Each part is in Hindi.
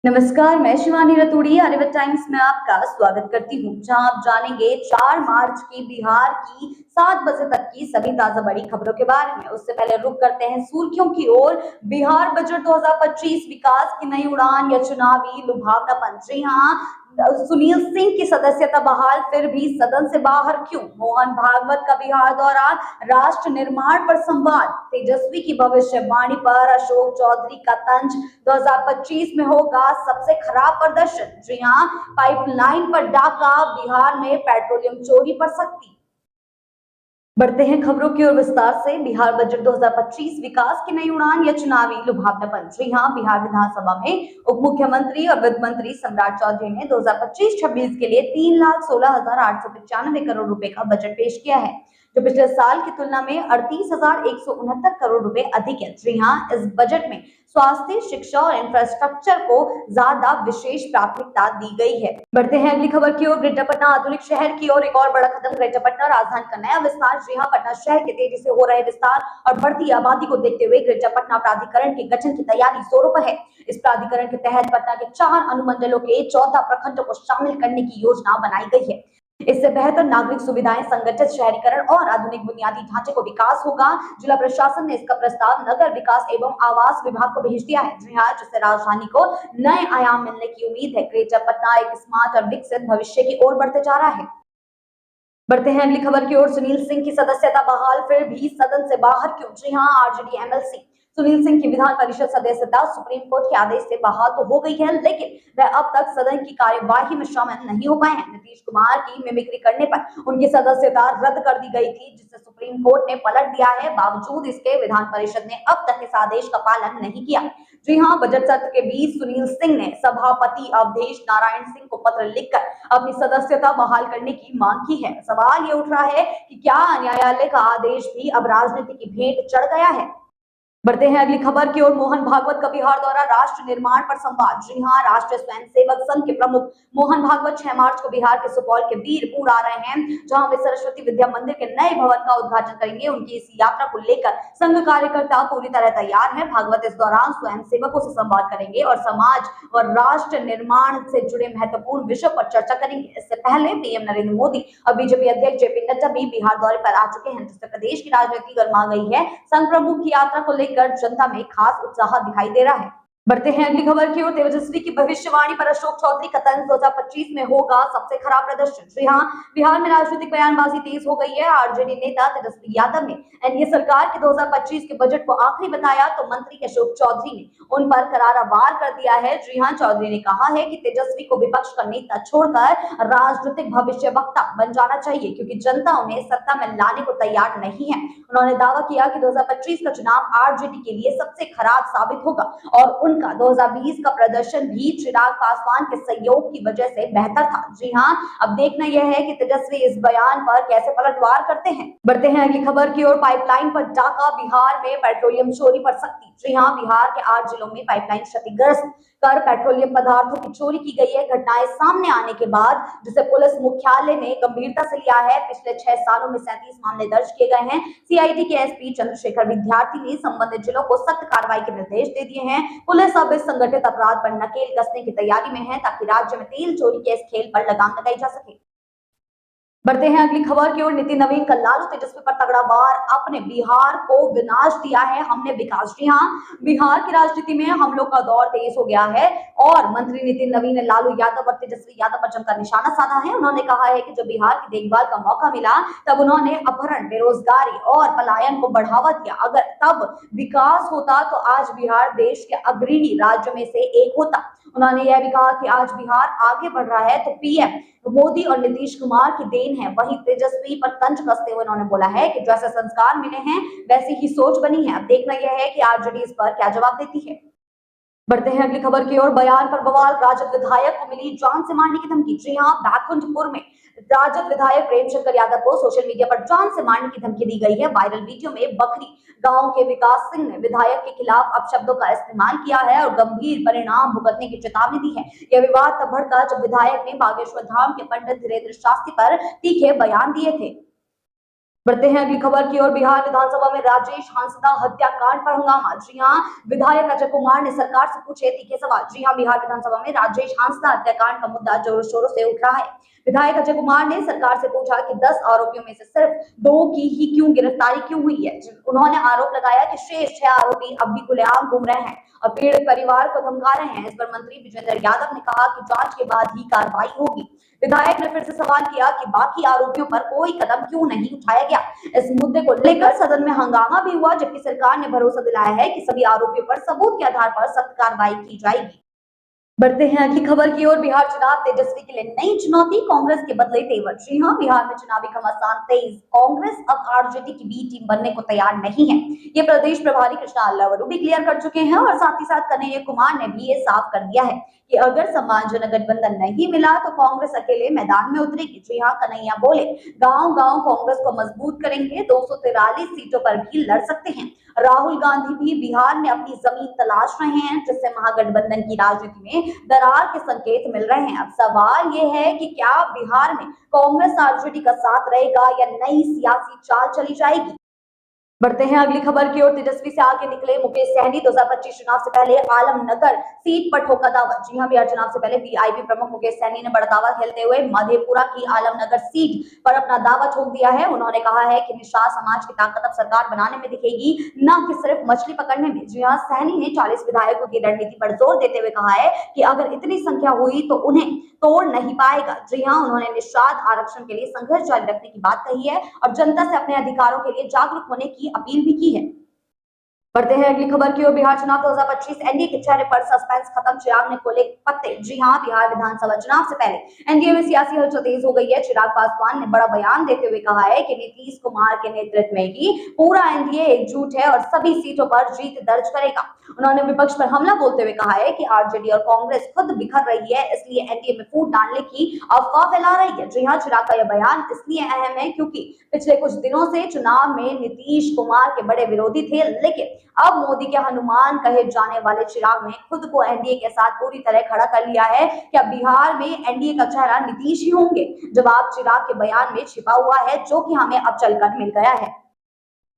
नमस्कार, मैं शिवानी रतूड़ी आर्यभट्ट टाइम्स में आपका स्वागत करती हूं, जहां आप जानेंगे 4 मार्च की बिहार की 7 बजे तक की सभी ताजा बड़ी खबरों के बारे में। उससे पहले रुक करते हैं सुर्खियों की ओर। बिहार बजट 2025 विकास की नई उड़ान या चुनावी लुभावनापन। जी हां, सुनील सिंह की सदस्यता बहाल, फिर भी सदन से बाहर क्यों? मोहन भागवत का बिहार दौरा, राष्ट्र निर्माण पर संवाद, तेजस्वी की भविष्यवाणी पर अशोक चौधरी का तंज, 2025 में होगा सबसे खराब प्रदर्शन। जी हां, पाइपलाइन पर डाका, बिहार में पेट्रोलियम चोरी पर सख्ती। बढ़ते हैं खबरों की ओर विस्तार से। बिहार बजट 2025 विकास की नई उड़ान या चुनावी लुभावनापन। जी हां, बिहार विधानसभा में उप मुख्यमंत्री और वित्त मंत्री सम्राट चौधरी ने 2025-26 के लिए 3,16,895 करोड़ रुपए का बजट पेश किया है, जो पिछले साल की तुलना में 38,169 करोड़ रुपए अधिक है। जी हां, इस बजट में स्वास्थ्य, शिक्षा और इंफ्रास्ट्रक्चर को ज्यादा विशेष प्राथमिकता दी गई है। बढ़ते हैं अगली खबर की ओर। ग्रेटर पटना आधुनिक शहर की ओर एक और बड़ा कदम। ग्रेटर पटना राजधानी का नया विस्तार। जी हां, पटना शहर के तेजी से हो रहे विस्तार और बढ़ती आबादी को देखते हुए ग्रेटर पटना प्राधिकरण के गठन की तैयारी जोरों पर है। इस प्राधिकरण के तहत पटना के 4 अनुमंडलों के 14 प्रखंडों को शामिल करने की योजना बनाई गई है। इससे बेहतर नागरिक सुविधाएं, संगठित शहरीकरण और आधुनिक बुनियादी ढांचे को विकास होगा। जिला प्रशासन ने इसका प्रस्ताव नगर विकास एवं आवास विभाग को भेज दिया है। जी हां, जिससे राजधानी को नए आयाम मिलने की उम्मीद है। ग्रेटर पटना एक स्मार्ट और विकसित भविष्य की ओर बढ़ते जा रहा है। बढ़ते हैं अगली खबर की ओर। सुनील सिंह की सदस्यता बहाल, फिर भी सदन से बाहर क्यों? जी हां, आरजेडी एमएलसी सुनील सिंह की विधान परिषद सदस्यता सुप्रीम कोर्ट के आदेश से बहाल तो हो गई है, लेकिन वह अब तक सदन की कार्यवाही में शामिल नहीं हो पाए हैं। नीतीश कुमार की मिमिक्री करने पर उनकी सदस्यता रद्द कर दी गई थी, जिसे सुप्रीम कोर्ट ने पलट दिया है। बावजूद इसके विधान परिषद ने अब तक इस आदेश का पालन नहीं किया। जी हां, बजट सत्र के बीच सुनील सिंह ने सभापति अवधेश नारायण सिंह को पत्र लिखकर अपनी सदस्यता बहाल करने की मांग की है। सवाल ये उठ रहा है कि क्या न्यायालय का आदेश भी अब राजनीति की भेंट चढ़ गया है? बढ़ते हैं अगली खबर की ओर। मोहन भागवत का बिहार दौरा, राष्ट्र निर्माण पर संवाद। जी हां, राष्ट्रीय स्वयंसेवक संघ के प्रमुख मोहन भागवत 6 मार्च को बिहार के सुपौल के वीरपुर आ रहे हैं, जहां वे सरस्वती विद्या मंदिर के नए भवन का उद्घाटन करेंगे। उनकी इस यात्रा को लेकर संघ कार्यकर्ता पूरी तरह तैयार हैं। भागवत इस दौरान स्वयंसेवकों से संवाद करेंगे और समाज और राष्ट्र निर्माण से जुड़े महत्वपूर्ण विषयों पर चर्चा करेंगे। इससे पहले पीएम नरेंद्र मोदी और बीजेपी अध्यक्ष जेपी नड्डा भी बिहार दौरे पर आ चुके हैं, जिससे प्रदेश की राजनीति गर्मा गई है। संघ प्रमुख की यात्रा को लेकर जनता में खास उत्साह दिखाई दे रहा है। बढ़ते हैं अगली खबर की ओर। तेजस्वी की भविष्यवाणी पर अशोक चौधरी का तंज, 2025 में होगा सबसे खराब प्रदर्शन। जी हां, बिहार में राजनीतिक बयानबाजी तेज हो गई है। आरजेडी नेता तेजस्वी यादव ने एनडीए सरकार के 2025 के बजट को आखिरी बताया तो मंत्री अशोक चौधरी ने उन पर करारा वार कर दिया है। जी हां, चौधरी ने कहा है कि तेजस्वी को विपक्ष का नेता छोड़कर राजनीतिक भविष्यवक्ता बन जाना चाहिए, क्योंकि जनता उन्हें सत्ता में लाने को तैयार नहीं है। उन्होंने दावा किया कि 2025 का चुनाव आरजेडी के लिए सबसे खराब साबित होगा और उनका 2020 का प्रदर्शन भी चिराग पासवान के सहयोग की वजह से बेहतर था। जी हां, अब देखना यह है कि तेजस्वी इस बयान पर कैसे पलटवार करते हैं। बढ़ते हैं अगली खबर की ओर। पाइपलाइन पर डाका, बिहार में पेट्रोलियम चोरी पर सख्ती। जी हां, बिहार के 8 जिलों में पाइपलाइन क्षतिग्रस्त कर पेट्रोलियम पदार्थों की चोरी की गई है। घटनाएं सामने आने के बाद जिसे पुलिस मुख्यालय ने गंभीरता से लिया है। पिछले 6 सालों में 37 मामले दर्ज किए गए हैं। सीआईडी के एसपी चंद्रशेखर विद्यार्थी ने संबंधित जिलों को सख्त कार्रवाई के निर्देश दे दिए हैं। पुलिस अब इस संगठित अपराध पर नकेल कसने की तैयारी में है, ताकि राज्य में तेल चोरी के इस खेल पर लगाम लगाई जा सके। बढ़ते हैं अगली खबर की ओर। नितिन नवीन का लालू तेजस्वी पर तगड़ा वार, अपने बिहार को विनाश दिया है हमने विकास। जी हां, बिहार की राजनीति में हमलों का दौर तेज हो गया है और मंत्री नितिन नवीन ने लालू यादव और तेजस्वी यादव पर जमकर निशाना साधा है। उन्होंने कहा है कि जब बिहार की देखभाल का मौका मिला तब उन्होंने अपहरण, बेरोजगारी और पलायन को बढ़ावा दिया। अगर तब विकास होता तो आज बिहार देश के अग्रणी राज्यों में से एक होता। उन्होंने यह भी कहा कि आज बिहार आगे बढ़ रहा है तो पीएम मोदी और नीतीश कुमार की देन है। वहीं तेजस्वी पर तंज कसते हुए उन्होंने बोला है कि जैसे संस्कार मिले हैं वैसी ही सोच बनी है। अब देखना यह है कि आरजेडी इस पर क्या जवाब देती है। बढ़ते हैं अगली खबर की ओर। बयान पर बवाल, राजद विधायक को मिली जान से मारने की धमकी। जी हां, बैकुंठपुर में राजद विधायक प्रेम शंकर यादव को सोशल मीडिया पर जान से मारने की धमकी दी गई है। वायरल वीडियो में बखरी गांव के विकास सिंह ने विधायक के खिलाफ अपशब्दों का इस्तेमाल किया है और गंभीर परिणाम भुगतने की चेतावनी दी है। यह विवाद तब भड़का जब विधायक ने बागेश्वर धाम के पंडित धीरेन्द्र शास्त्री पर तीखे बयान दिए थे। बढ़ते हैं अगली खबर की ओर। बिहार विधानसभा में राजेश हांसदा हत्याकांड पर हंगामा। जी हां, विधायक अजय कुमार ने सरकार से पूछे तीखे सवाल। जी हां, बिहार विधानसभा में राजेश हांसदा हत्याकांड का मुद्दा जोरों शोरों से उठ रहा है। विधायक अजय कुमार ने सरकार से पूछा कि 10 आरोपियों में से सिर्फ 2 की ही क्यों गिरफ्तारी क्यों हुई है। उन्होंने आरोप लगाया कि शेष 6 आरोपी अब भी खुलेआम घूम रहे हैं और पीड़ित परिवार को धमका रहे हैं। इस पर मंत्री विजेंद्र यादव ने कहा कि जांच के बाद ही कार्रवाई होगी। विधायक ने फिर से सवाल किया कि बाकी आरोपियों पर कोई कदम क्यों नहीं उठाया गया। इस मुद्दे को लेकर सदन में हंगामा भी हुआ, जबकि सरकार ने भरोसा दिलाया है कि सभी आरोपियों पर सबूत के आधार पर सख्त कार्रवाई की जाएगी। बढ़ते हैं अगली खबर की ओर। बिहार चुनाव तेजस्वी के लिए नई चुनौती, कांग्रेस के बदले तेवर। जी हां, बिहार में चुनावी घमासान तेज। कांग्रेस अब आरजेडी की बी टीम बनने को तैयार नहीं है। ये प्रदेश प्रभारी कृष्णा अल्लावरू भी क्लियर कर चुके हैं और साथ ही साथ कन्हैया कुमार ने भी ये साफ कर दिया है कि अगर सम्मानजनक गठबंधन नहीं मिला तो कांग्रेस अकेले मैदान में उतरेगी। जी हां, कन्हैया बोले, गांव-गांव कांग्रेस को मजबूत करेंगे, 243 सीटों पर भी लड़ सकते हैं। राहुल गांधी भी बिहार में अपनी जमीन तलाश रहे हैं, जिससे महागठबंधन की राजनीति में दरार के संकेत मिल रहे हैं। अब सवाल ये है कि क्या बिहार में कांग्रेस आरजेडी का साथ रहेगा या नई सियासी चाल चली जाएगी। बढ़ते हैं अगली खबर की ओर। तेजस्वी से आगे निकले मुकेश सहनी। 2025 चुनाव से पहले आलमनगर सीट पर ठोका दावा। जी हां, बिहार चुनाव से पहले वीआईपी प्रमुख मुकेश सहनी ने बड़ा दावा खेलते हुए मधेपुरा की आलमनगर सीट पर अपना दावा ठोक दिया है। उन्होंने कहा है कि निषाद समाज की ताकत अब सरकार बनाने में दिखेगी, न कि सिर्फ मछली पकड़ने में। जी हां, सहनी ने 40 विधायकों की रणनीति पर जोर देते हुए कहा है कि अगर इतनी संख्या हुई तो उन्हें तोड़ नहीं पाएगा। जी हां, उन्होंने निषाद आरक्षण के लिए संघर्ष जारी रखने की बात कही है और जनता से अपने अधिकारों के लिए जागरूक होने की अपील भी की है। बढ़ते हैं अगली खबर की ओर। बिहार चुनाव 2025 एनडीए के चेहरे पर सस्पेंस खत्म, चिराग ने खोले पत्ते। जी हां, बिहार विधानसभा चुनाव से पहले एनडीए में सियासी हलचल तेज हो गई है। चिराग पासवान ने बड़ा बयान देते हुए कहा है कि नीतीश कुमार के नेतृत्व में ही पूरा एनडीए एकजुट है और सभी सीटों पर जीत दर्ज करेगा। उन्होंने विपक्ष पर हमला बोलते हुए कहा है कि आरजेडी और कांग्रेस खुद बिखर रही है, इसलिए एनडीए में फूट डालने की अफवाह फैला रही है। जी हां, चिराग का यह बयान इसलिए अहम है क्योंकि पिछले कुछ दिनों से चुनाव में नीतीश कुमार के बड़े विरोधी थे, लेकिन अब मोदी के हनुमान कहे जाने वाले चिराग ने खुद को एनडीए के साथ पूरी तरह खड़ा कर लिया है। क्या बिहार में एनडीए का चेहरा नीतीश ही होंगे? जवाब चिराग के बयान में छिपा हुआ है, जो कि हमें अब चलकर मिल गया है।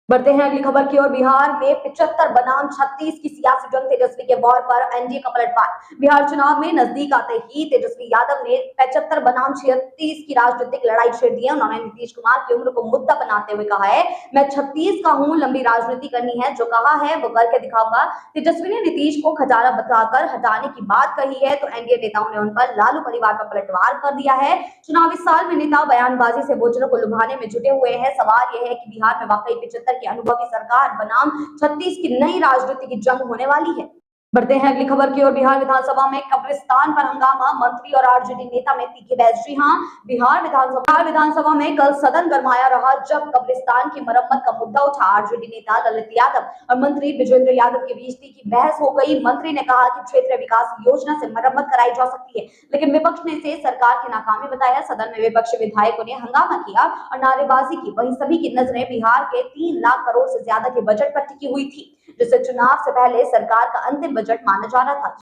बढ़ते हैं अगली खबर की ओर। बिहार में 75 बनाम 36 की सियासी जंग, तेजस्वी के वॉर पर एनडीए का पलटवार। बिहार चुनाव में नजदीक आते ही तेजस्वी यादव ने 75 बनाम 36 की राजनीतिक लड़ाई छेड़ दी है। उन्होंने नीतीश कुमार की उम्र को मुद्दा बनाते हुए कहा है, मैं 36 का हूं, लंबी राजनीति करनी है, जो कहा है वो करके दिखाऊंगा। तेजस्वी ने नीतीश को खजाना बताकर हटाने की बात कही है, तो एनडीए नेताओं ने उन पर लालू परिवार पर पलटवार कर दिया है। चुनावी साल में नेता बयानबाजी से वोटरों को लुभाने में जुटे हुए हैं। सवाल यह है कि बिहार में वाकई 75 की अनुभवी सरकार बनाम 36 की नई राजनीति की जंग होने वाली है। बढ़ते हैं अगली खबर की ओर। बिहार विधानसभा में कब्रिस्तान पर हंगामा, मंत्री और आरजेडी नेता में तीखी बहस। जी हां, बिहार विधानसभा में कल सदन गरमाया रहा, जब कब्रिस्तान की मरम्मत का मुद्दा उठा। आरजेडी नेता ललित यादव और मंत्री विजेंद्र यादव के बीच तीखी बहस हो गई। मंत्री ने कहा कि क्षेत्रीय विकास योजना से मरम्मत कराई जा सकती है, लेकिन विपक्ष ने इसे सरकार की नाकामी बताया। सदन में विपक्षी विधायकों ने हंगामा किया और नारेबाजी की। वहीं सभी की नजरें बिहार के 3 लाख करोड़ से ज्यादा के बजट पर टिकी हुई थी, जिसे चुनाव से पहले सरकार का अंतिम बजट माना जा रहा था।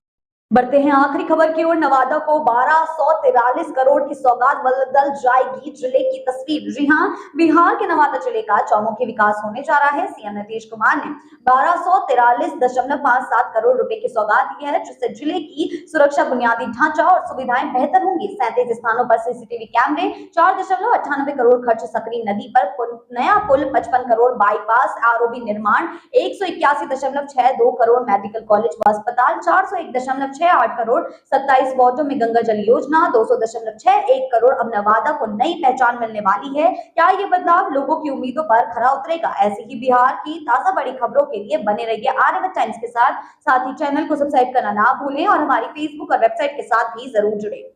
बढ़ते हैं आखिरी खबर की ओर। नवादा को 1243 करोड़ की सौगात बदल जाएगी, जिले की तस्वीर। जी हां, बिहार के नवादा जिले का चौमुखी विकास होने जा रहा है। सीएम नीतीश कुमार ने 1243.57 करोड़ रुपए की सौगात दी है, जिससे जिले की सुरक्षा, बुनियादी ढांचा और सुविधाएं बेहतर होंगी। 37 स्थानों पर सीसीटीवी कैमरे, 4.98 करोड़ खर्च सकरी नदी पर नया पुल, 55 करोड़ बाईपास, आरओबी निर्माण, 181.62 करोड़ मेडिकल कॉलेज व अस्पताल, 401.68 करोड़ 27 वार्डों में गंगा जल योजना, 200.61 करोड़। अब नवादा को नई पहचान मिलने वाली है। क्या ये बदलाव लोगों की उम्मीदों पर खरा उतरेगा? ऐसी ही बिहार की ताजा बड़ी खबरों के लिए बने रहिए आर्यभट्ट टाइम्स के साथ ही चैनल को सब्सक्राइब करना ना भूलें और हमारी फेसबुक और वेबसाइट के साथ भी जरूर जुड़े।